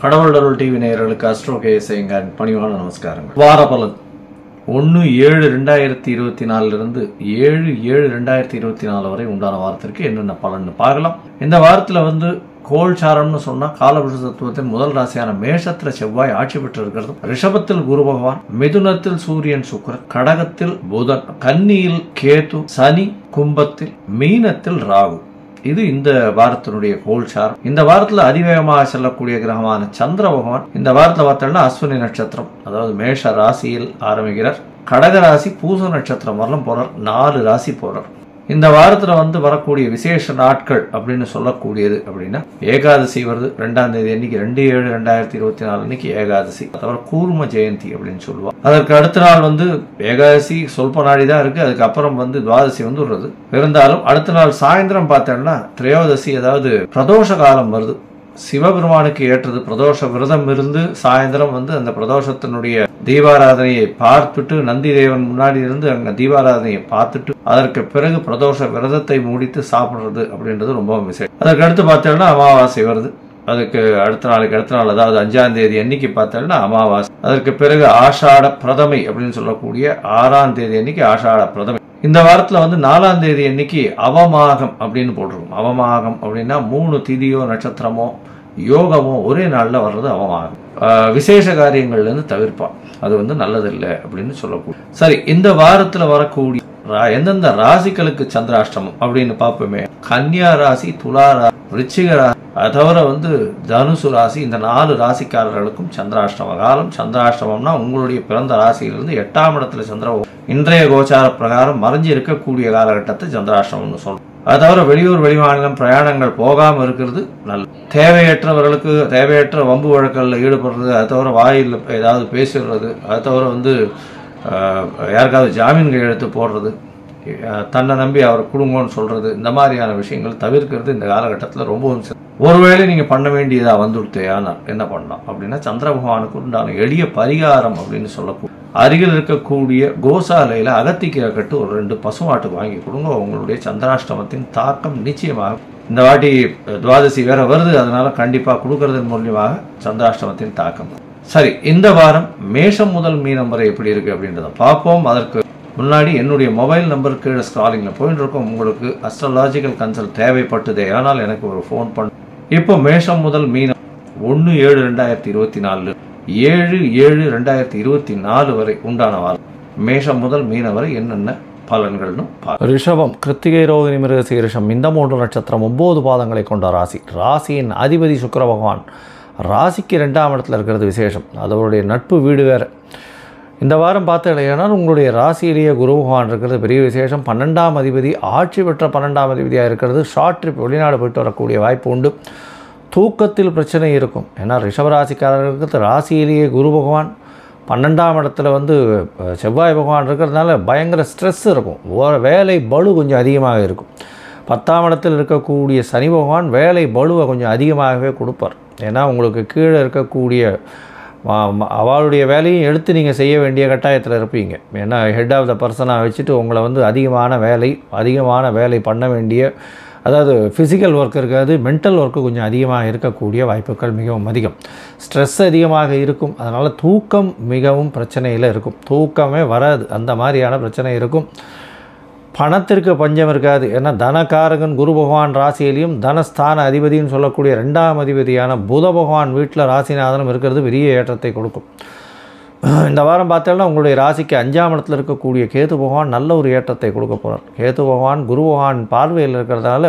கடவுள் அருள் டிவி நேயர்களுக்கு அஸ்ட்ரோ கேஎஸ்ஐங்கன் பணிவான நமஸ்காரங்கள். வார பலன் 1/7/2024 இருந்து 7/7/2024 வரை உண்டான வாரத்திற்கு என்னென்ன பலன் பார்க்கலாம். இந்த வாரத்துல கோல்சாரம்னு சொன்னா காலபுருஷ தத்துவத்தின் முதல் ராசியான மேஷத்துல செவ்வாய் ஆட்சி பெற்று இருக்கிறது. ரிஷபத்தில் குரு பகவான், மிதுனத்தில் சூரியன் சுக்கிரன், கடகத்தில் புதன், கன்னியில் கேது, சனி, கும்பத்தில், மீனத்தில் ராகு. இது இந்த வாரத்தினுடைய கோல்சாரம். இந்த வாரத்துல அதிவேகமாக செல்லக்கூடிய கிரகமான சந்திர பகவான் இந்த வாரத்துல பார்த்தோம்னா அஸ்வினி நட்சத்திரம், அதாவது மேஷ ராசியில் ஆரம்பிக்கிறார். கடக ராசி பூச நட்சத்திரம் வரலாம் போறார். 4 ராசி போறார். இந்த வாரத்துல வரக்கூடிய விசேஷ நாட்கள் அப்படின்னு சொல்லக்கூடியது அப்படின்னா ஏகாதசி வருது. 2ஆம் தேதி அன்னைக்கு 2/7/2024 அன்னைக்கு ஏகாதசி. தவிர கூர்ம ஜெயந்தி அப்படின்னு சொல்லுவோம். அதற்கு அடுத்த நாள் ஏகாதசி சொல்ப நாடி தான் இருக்கு. அதுக்கப்புறம் துவாதசி வருது. இருந்தாலும் அடுத்த நாள் சாயந்தரம் பார்த்தோம்னா திரையோதசி, அதாவது பிரதோஷ காலம் வருது. சிவபெருமானுக்கு ஏற்றது பிரதோஷ விரதம் இருந்து சாயந்தரம் அந்த பிரதோஷத்தினுடைய தீபாராதனையை பார்த்துட்டு நந்தி தேவன் முன்னாடி இருந்து அங்க தீபாராதனையை பார்த்துட்டு அதற்கு பிறகு பிரதோஷ விரதத்தை முடித்து சாப்பிடுறது அப்படின்றது ரொம்ப விசேஷம். அதற்கு அடுத்து பார்த்தோம்னா அமாவாசை வருது. அதுக்கு அடுத்த நாள் அதாவது 5ஆம் தேதி அன்னைக்கு பார்த்தோம்னா அமாவாசை. அதற்கு பிறகு ஆஷாட பிரதமை அப்படின்னு சொல்லக்கூடிய 6ஆம் தேதி அன்னைக்கு ஆஷாட பிரதமை. இந்த வாரத்துல 4ஆம் தேதி அன்னைக்கு அவமாகம் அப்படின்னு போட்டிருக்கும். அவமாகம் அப்படின்னா 3 திதியோ நட்சத்திரமோ யோகமோ ஒரே நாள்ல வர்றது அவமாகம். விசேஷ காரியங்கள்ல இருந்து தவிர்ப்பான். அது நல்லதில்லை அப்படின்னு சொல்லக்கூடிய. சரி, இந்த வாரத்துல வரக்கூடிய எந்தெந்த ராசிகளுக்கு சந்திராஷ்டமம் அப்படின்னு பார்ப்போமே. கன்னியா ராசி, துலா ராசி, விருச்சிக ராசி, அதை தவிர தனுசு ராசி, இந்த 4 ராசிக்காரர்களுக்கும் சந்திராஷ்டம காலம். சந்திராஷ்டமம்னா உங்களுடைய பிறந்த ராசியிலிருந்து 8ஆம் இடத்துல சந்திர இன்றைய கோச்சார பிரகாரம் மறைஞ்சு இருக்கக்கூடிய காலகட்டத்தை சந்திராஷ்டமம்னு சொல்றோம். அது தவிர வெளியூர் வெளிமாநிலம் பிரயாணங்கள் போகாம இருக்கிறது நல்லது. தேவையற்றவர்களுக்கு தேவையற்ற வம்பு வழக்கல்ல ஈடுபடுறது, அது தவிர வாயில் ஏதாவது பேசிடுறது, அது தவிர யாருக்காவது ஜாமீன் கையெழுத்து போடுறது, தன்னை நம்பி அவர் குடும்பம்னு சொல்றது, இந்த மாதிரியான விஷயங்கள் தவிர்க்கிறது இந்த காலகட்டத்தில் ரொம்பவும். ஒருவேளை நீங்க பண்ண வேண்டியதா வந்துடுத்தேயானால் என்ன பண்ணலாம் அப்படின்னா சந்திர பகவானுக்கு உண்டான எளிய பரிகாரம் அப்படின்னு சொல்லக்கூடிய அருகில் இருக்கக்கூடிய கோசாலையில அகத்திக்கீரை கட்டு ஒரு 2 பசுமாட்டுக்கு வாங்கி கொடுங்க. உங்களுடைய சந்திராஷ்டமத்தின் தாக்கம் நிச்சயமாக இந்த வாட்டி துவாதசி வேற வருது, அதனால கண்டிப்பா கொடுக்கறதன் மூலியமாக சந்திராஷ்டமத்தின் தாக்கம். சரி, இந்த வாரம் மேஷம் முதல் மீனம் வரை எப்படி இருக்கு அப்படின்றத பார்ப்போம். அதற்கு முன்னாடி என்னுடைய மொபைல் நம்பர் கீழே ஸ்க்ராலிங்ல போயிட்டு இருக்கோம். உங்களுக்கு அஸ்ட்ராலாஜிக்கல் கன்சல்ட் தேவைப்பட்டதே ஆனால் எனக்கு ஒரு ஃபோன் பண்ணு. இப்போ மேஷம் முதல் மீனம் 1/7/2024 7/7/2024 வரை உண்டான வாரம். மேஷம் முதல் மீனம் வரை என்னென்ன பலன்கள்னு ரிஷபம், கிருத்திகை, ரோகிணி, மிருகசீரிஷம் இந்த 3 நட்சத்திரம் 9 பாதங்களை கொண்ட ராசி. ராசியின் அதிபதி சுக்கிர பகவான் ராசிக்கு 2ஆம் இடத்துல இருக்கிறது விசேஷம். அதோடைய நட்பு வீடு வேற. இந்த வாரம் பார்த்தீங்கன்னா உங்களுடைய ராசியிலேயே குரு பகவான் இருக்கிறது பெரிய விசேஷம். 12ஆம் அதிபதி ஆட்சி பெற்ற 12ஆம் அதிபதியாக இருக்கிறது. ஷார்ட் ட்ரிப் வெளிநாடு போயிட்டு வரக்கூடிய வாய்ப்பு உண்டு. தூக்கத்தில் பிரச்சனை இருக்கும். ஏன்னா ரிஷபராசிக்காரர்களுக்கு ராசியிலேயே குரு பகவான் 12ஆம் இடத்துல செவ்வாய் பகவான் இருக்கிறதுனால பயங்கர ஸ்ட்ரெஸ் இருக்கும். வேலை பளு கொஞ்சம் அதிகமாக இருக்கும். 10ஆம் இடத்தில் இருக்கக்கூடிய சனி பகவான் வேலை பளுவை கொஞ்சம் அதிகமாகவே கொடுப்பார். ஏன்னா உங்களுக்கு கீழே இருக்கக்கூடிய அவளுடைய வேலையும் எடுத்து நீங்கள் செய்ய வேண்டிய கட்டாயத்தில் இருப்பீங்க. ஏன்னா ஹெட் ஆஃப் த பர்சனாக வச்சுட்டு உங்களை அதிகமான வேலை பண்ண வேண்டிய, அதாவது ஃபிசிக்கல் ஒர்க் இருக்காது, மென்டல் ஒர்க்கு கொஞ்சம் அதிகமாக இருக்கக்கூடிய வாய்ப்புகள் மிகவும் அதிகம். ஸ்ட்ரெஸ் அதிகமாக இருக்கும். அதனால் தூக்கம் மிகவும் பிரச்சனையில் இருக்கும். தூக்கமே வராது, அந்த மாதிரியான பிரச்சனை இருக்கும். பணத்திற்கு பஞ்சம் இருக்காது. ஏன்னா தனகாரகன் குரு பகவான் ராசியிலையும் தனஸ்தான அதிபதினு சொல்லக்கூடிய 2ஆம் அதிபதியான புத பகவான் வீட்டில் ராசிநாதனம் இருக்கிறது பெரிய ஏற்றத்தை கொடுக்கும். இந்த வாரம் பார்த்தோம்னா உங்களுடைய ராசிக்கு 5ஆம் இடத்துல இருக்கக்கூடிய கேது பகவான் நல்ல ஒரு ஏற்றத்தை கொடுக்க போகிறார். கேது பகவான் குரு பகவான் பார்வையில் இருக்கிறதால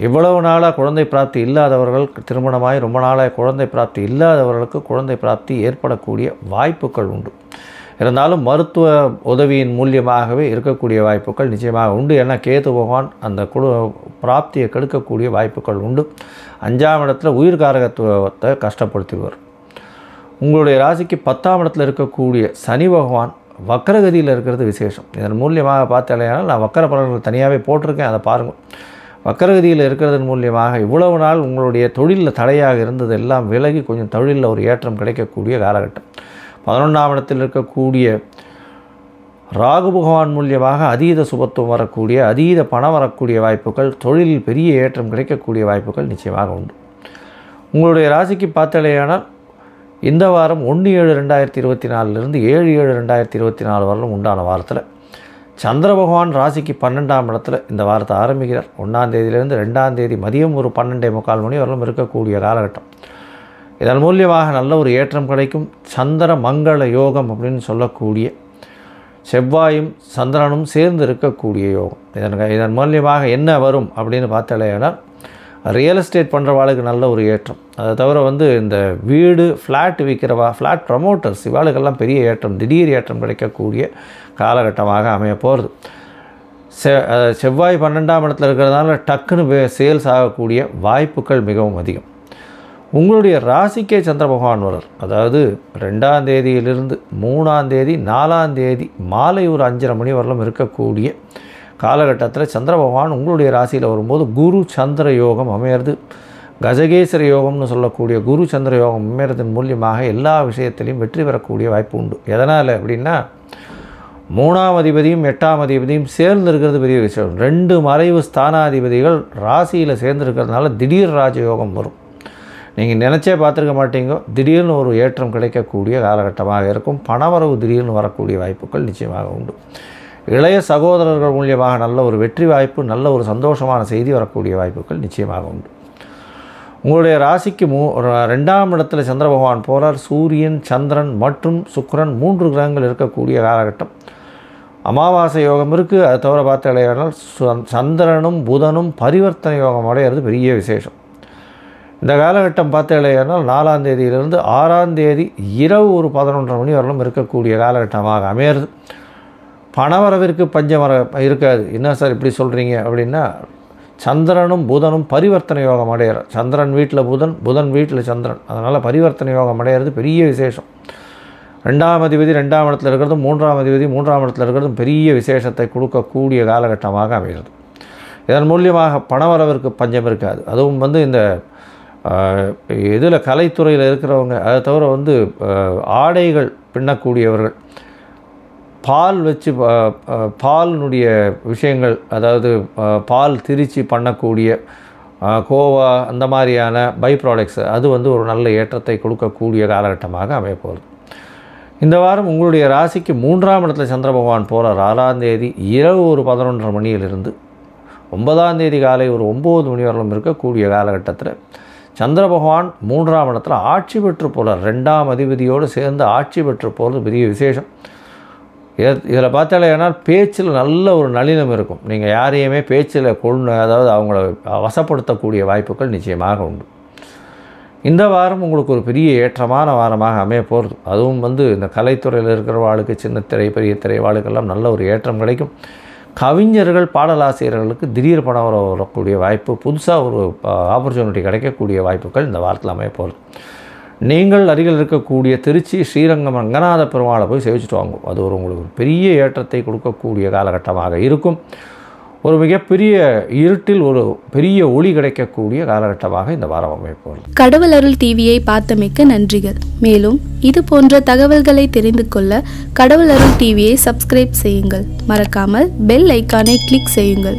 இவ்வளவு நாளாக குழந்தை பிராப்தி இல்லாதவர்கள், திருமணமாகி ரொம்ப நாளாக குழந்தை பிராப்தி இல்லாதவர்களுக்கு குழந்தை பிராப்தி ஏற்படக்கூடிய வாய்ப்புகள் உண்டு. இருந்தாலும் மருத்துவ உதவியின் மூலியமாகவே இருக்கக்கூடிய வாய்ப்புகள் நிச்சயமாக உண்டு. ஏன்னா கேது பகவான் அந்த பிராப்தியை கெடுக்கக்கூடிய வாய்ப்புகள் உண்டு. 5ஆம் இடத்துல உயிர்காரகத்துவத்தை கஷ்டப்படுத்துவார். உங்களுடைய ராசிக்கு 10ஆம் இடத்துல இருக்கக்கூடிய சனி பகவான் வக்கரகதியில் இருக்கிறது விசேஷம். இதன் மூலியமாக பார்த்தாலேனால் நான் வக்கர பலன்கள் தனியாகவே போட்டிருக்கேன், அதை பாருங்கள். வக்கரகதியில் இருக்கிறதன் மூலியமாக இவ்வளவு நாள் உங்களுடைய தொழிலில் தடையாக இருந்தது எல்லாம் விலகி கொஞ்சம் தொழிலில் ஒரு ஏற்றம் கிடைக்கக்கூடிய காலகட்டம். 11ஆம் இடத்தில் இருக்கக்கூடிய ராகு பகவான் மூலியமாக அதீத சுபத்துவம் வரக்கூடிய, அதீத பணம் வரக்கூடிய வாய்ப்புகள், தொழிலில் பெரிய ஏற்றம் கிடைக்கக்கூடிய வாய்ப்புகள் நிச்சயமாக உண்டு. உங்களுடைய ராசிக்கு பார்த்தாலேயானால் இந்த வாரம் 1/7/2024 7/7/2024 வரலும் உண்டான வாரத்தில் சந்திர பகவான் ராசிக்கு 12ஆம் இடத்துல இந்த வாரத்தை ஆரம்பிக்கிறார். 1ஆம் தேதியிலிருந்து 2ஆம் தேதி மதியம் ஒரு 12:45 மணி வரலும் இருக்கக்கூடிய காலகட்டம். இதன் மூலியமாக நல்ல ஒரு ஏற்றம் கிடைக்கும். சந்திர மங்கள யோகம் அப்படின்னு சொல்லக்கூடிய செவ்வாயும் சந்திரனும் சேர்ந்து இருக்கக்கூடிய யோகம். இதன் மூலியமாக என்ன வரும் அப்படின்னு பார்த்தாலேனா ரியல் எஸ்டேட் பண்ணுறவாளுக்கு நல்ல ஒரு ஏற்றம். அதை தவிர இந்த வீடு ஃப்ளாட் விற்கிறவா, ஃப்ளாட் ப்ரமோட்டர்ஸ் இவாளுக்கெல்லாம் பெரிய ஏற்றம், திடீர் ஏற்றம் கிடைக்கக்கூடிய காலகட்டமாக அமைய போகிறது. செவ்வாய் 12ஆம் இடத்துல இருக்கிறதுனால டக்குன்னு சேல்ஸ் ஆகக்கூடிய வாய்ப்புகள் மிகவும் அதிகம். உங்களுடைய ராசிக்கே சந்திர பகவான் வரார். அதாவது 2ஆம் தேதியிலிருந்து 3ஆம் தேதி 4ஆம் தேதி மாலை ஒரு 5:30 மணி வரலும் இருக்கக்கூடிய காலகட்டத்தில் சந்திர பகவான் உங்களுடைய ராசியில் வரும்போது குரு சந்திர யோகம் அமையிறது. கஜகேசர யோகம்னு சொல்லக்கூடிய குரு சந்திர யோகம் அமையிறதன் மூலியமாக எல்லா விஷயத்திலையும் வெற்றி பெறக்கூடிய வாய்ப்பு உண்டு. எதனால் அப்படின்னா 3ஆம் அதிபதியும் 8ஆம் அதிபதியும் சேர்ந்து இருக்கிறது பெரிய விஷயம். 2 மறைவு ஸ்தானாதிபதிகள் ராசியில் சேர்ந்துருக்கிறதுனால திடீர் ராஜயோகம் வரும். நீங்கள் நினச்சே பார்த்துருக்க மாட்டீங்க. திடீர்னு ஒரு ஏற்றம் கிடைக்கக்கூடிய காலகட்டமாக இருக்கும். பணவரவு திடீர்னு வரக்கூடிய வாய்ப்புகள் நிச்சயமாக உண்டு. இளைய சகோதரர்கள் மூலியமாக நல்ல ஒரு வெற்றி வாய்ப்பு, நல்ல ஒரு சந்தோஷமான செய்தி வரக்கூடிய வாய்ப்புகள் நிச்சயமாக உண்டு. உங்களுடைய ராசிக்கு 2ஆம் இடத்துல சந்திர பகவான் போகிறார். சூரியன், சந்திரன் மற்றும் சுக்கிரன் 3 கிரகங்கள் இருக்கக்கூடிய காலகட்டம். அமாவாசை யோகம் இருக்குது. அதை தவிர பார்த்தாலேயானால் சந்திரனும் புதனும் பரிவர்த்தனை யோகம் அடையிறது பெரிய விசேஷம். இந்த காலகட்டம் பார்த்தாலேயானால் 4ஆம் தேதியிலிருந்து 6ஆம் தேதி இரவு ஒரு 11:30 மணி வரலும் இருக்கக்கூடிய காலகட்டமாக அமையிறது. பணவரவிற்கு பஞ்சம் இருக்காது. என்ன சார் இப்படி சொல்கிறீங்க அப்படின்னா, சந்திரனும் புதனும் பரிவர்த்தனை யோகம் அடையிற. சந்திரன் வீட்டில் புதன், புதன் வீட்டில் சந்திரன். அதனால் பரிவர்த்தனை யோகம் அடையிறது பெரிய விசேஷம். 2ஆம் அதிபதி 2ஆம் இடத்துல இருக்கிறதும் 3ஆம் அதிபதி 3ஆம் இடத்துல இருக்கிறதும் பெரிய விசேஷத்தை கொடுக்கக்கூடிய காலகட்டமாக அமைகிறது. இதன் மூலியமாக பணவரவிற்கு பஞ்சம் இருக்காது. அதுவும் இந்த இதில் கலைத்துறையில் இருக்கிறவங்க, அதை தவிர ஆடைகள் பின்னக்கூடியவர்கள், பால் வச்சு பாலினுடைய விஷயங்கள், அதாவது பால் திரிச்சு பண்ணக்கூடிய கோவா அந்த மாதிரியான பை ப்ராடக்ட்ஸ், அது ஒரு நல்ல ஏற்றத்தை கொடுக்கக்கூடிய காலகட்டமாக அமையப்போகுது. இந்த வாரம் உங்களுடைய ராசிக்கு 3ஆம் இடத்துல சந்திர பகவான் போகிறார். 6ஆம் தேதி இரவு ஒரு 11:30 மணியிலிருந்து 9ஆம் தேதி காலை ஒரு 9 மணி வரலும் இருக்கக்கூடிய காலகட்டத்தில் சந்திர பகவான் 3ஆம் இடத்துல ஆட்சி பெற்று போகிறார். 2ஆம் அதிபதியோடு சேர்ந்து ஆட்சி பெற்று போகிறது பெரிய விசேஷம். இதில் பார்த்தாலேனால் பேச்சில் நல்ல ஒரு நளினம் இருக்கும். நீங்கள் யாரையுமே பேச்சில் அதாவது அவங்கள வசப்படுத்தக்கூடிய வாய்ப்புகள் நிச்சயமாக உண்டு. இந்த வாரம் உங்களுக்கு ஒரு பெரிய ஏற்றமான வாரமாக அமைய போகிறது. அதுவும் இந்த கலைத்துறையில் இருக்கிறவாளுக்கு, சின்ன திரை பெரிய திரை வாழ்க்கெல்லாம் நல்ல ஒரு ஏற்றம் கிடைக்கும். கவிஞர்கள், பாடலாசிரியர்களுக்கு திடீர் பணம் வரக்கூடிய வாய்ப்பு, புதுசாக ஒரு ஆப்பர்ச்சுனிட்டி கிடைக்கக்கூடிய வாய்ப்புகள் இந்த வாரத்தில் அமைய போகிறது. நீங்கள் அருகில் இருக்கக்கூடிய திருச்சி ஸ்ரீரங்கம் ரங்கநாத பெருமாளை போய் சேவிச்சுட்டு வாங்கும். அது உங்களுக்கு ஒரு பெரிய ஏற்றத்தை கொடுக்கக்கூடிய காலகட்டமாக இருக்கும். ஒரு மிகப்பெரிய இருட்டில் ஒரு பெரிய ஒளி கிடைக்கக்கூடிய காலகட்டமாக இந்த வாரம் அமைப்போம். கடவுள் அருள் டிவியை பார்த்தமைக்கு நன்றிகள். மேலும் இது போன்ற தகவல்களை தெரிந்து கொள்ள கடவுள் அருள் டிவியை சப்ஸ்கிரைப் செய்யுங்கள். மறக்காமல் பெல் ஐக்கானை கிளிக் செய்யுங்கள்.